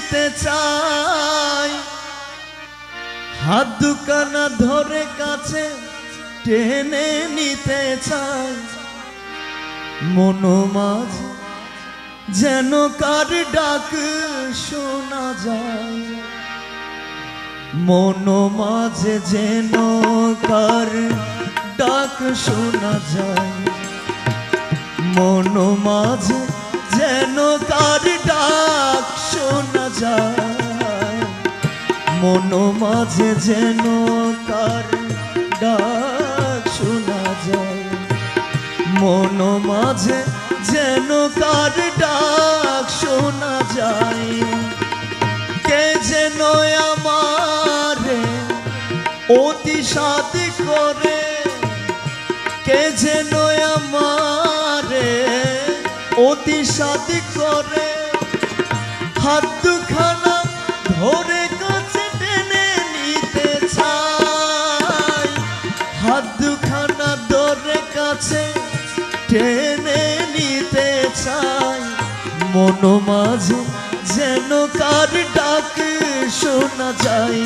নিতে চাই, হাত দুখানা ধরে কাছে টেনে নিতে চাই। মন মাঝে যেন কার ডাক শোনা যায়, মন মাঝে যেন কার ডাক শোনা যায়, মন মাঝে যেন কার ডাক শোনা যায়, মন মাঝে যেন কার ডাক শোনা যায়, মন মাঝে যেন কার ডাক শোনা যায়। কে যেন আমারে অতি সাথী করে, কে যেন আমারে অতি সাথী করে, হাত দুখানা ধরে কাছে টেনে নিতে চাই, হাত দুখানা ধরে কাছে টেনে নিতে চাই, মন মাঝে যেন কার ডাক শোনা যায়।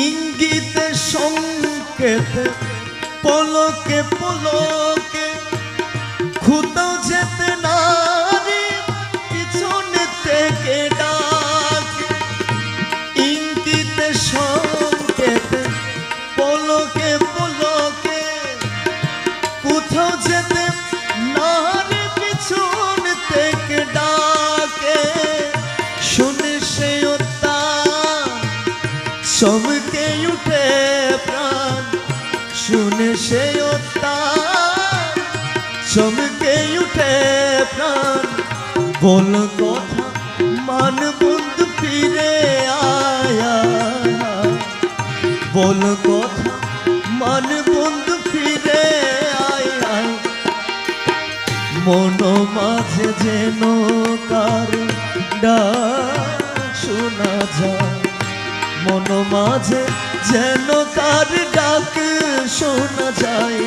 ইঙ্গিতে সংকেতে পলকে পলকে খুদাও যেতে নারী পিছনে থেকে ডাক, ইঙ্গিতে সংকেতে পলকে পলকে কোথাও যেতে নারী পিছন থেকে ডাকে। শুনে সে চমকে উঠে প্রাণ, শুনে সে চমকে উঠে প্রাণ, বল কথা মান বন্ধু ফিরে আয়া, বল কথা মান বন্ধু ফিরে আয়া। মন মাঝে যেন কার ডাক শোনা যায়, মন মাঝে যেন কার ডাক শোনা যায়।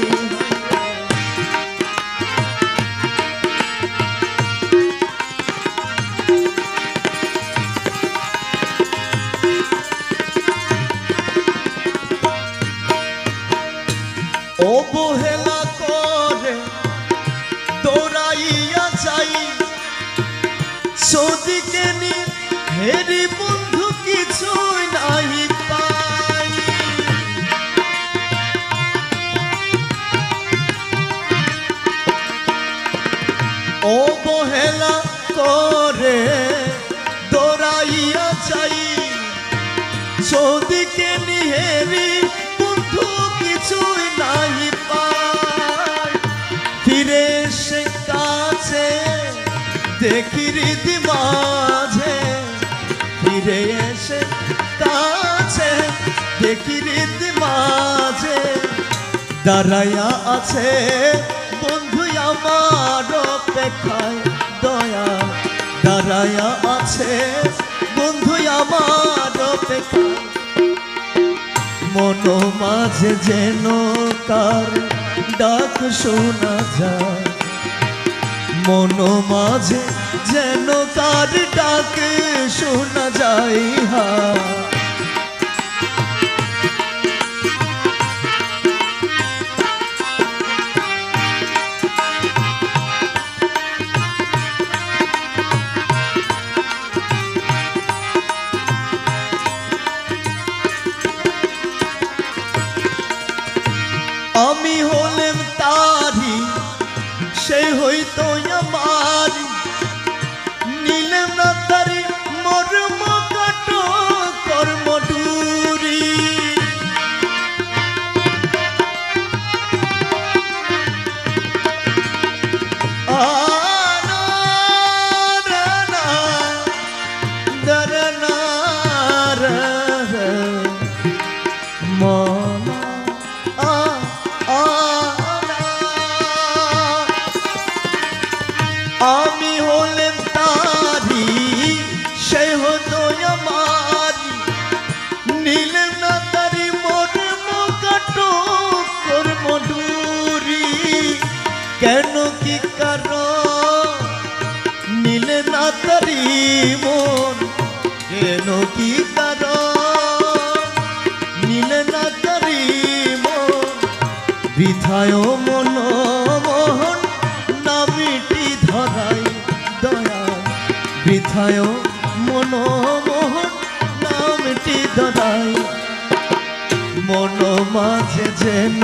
অবহেলা করে দৌড়াইয়া যাই, সদিকে নি হেরি বন্ধু কিছুই নাই পাই। অবহেলা করে দৌড়াইয়া যাই, সদিকে নি হেরি বন্ধু কিছুই নাই পাই। ফিরে সে কাছে দেখি হৃদি মাঝে, ফিরে এসে কাছে দেখি হৃদি মাঝে, দাঁড়াইয়া আছে বন্ধু আমার অপেক্ষায় দয়া, দাঁড়াইয়া আছে বন্ধু আমার অপেক্ষায়। মন মাঝে যেন কার ডাক শোনা যায়, মন মাঝে যেন কার ডাক শোনা যায়। আমি হলেম তারি সেই হইতো আমার, নিলেম না তারি মর্ম কাটো কি কারণ নিলে না তারি মন বৃথায় মনমোহন নামিটি ধরাই দয়া বৃথায় মনমোহন নামটি ধরাই মন মাঝে যেন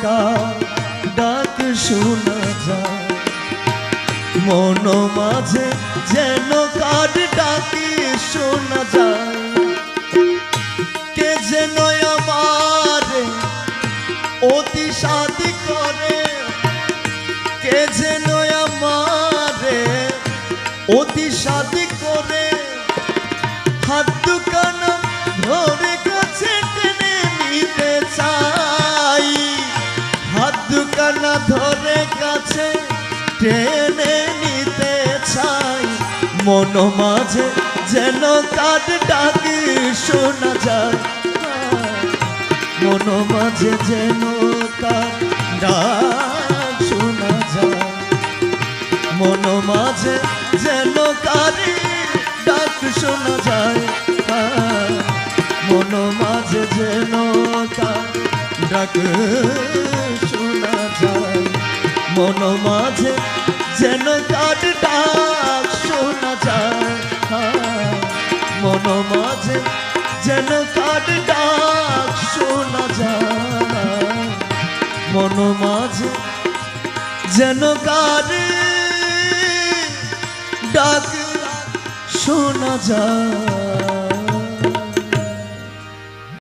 কার ডাক শোনা যায় মন মাঝে যেন কার ডাক শোনা যায় কে যেন আমারে অতি শাদি করে কে যেন আমারে অতি শাদি করে হাত দুখানা ধরে কাছে টেনে নিতে চাই হাত দুখানা ধরে কাছে টেনে নিতে চাই মন মাঝে যেন কার ডাক শোনা যায় মন মাঝে যেন কার ডাক শোনা যায় মন মাঝে যেন কার ডাক শোনা যায় মন মাঝে যেন কার ডাক শোনা যায় মন মাঝে যেন কার ডাক শোনা যায় মন মাঝে যেন কার ডাক শোনা যায় মন মাঝে যেন কার ডাক শোনা যায়।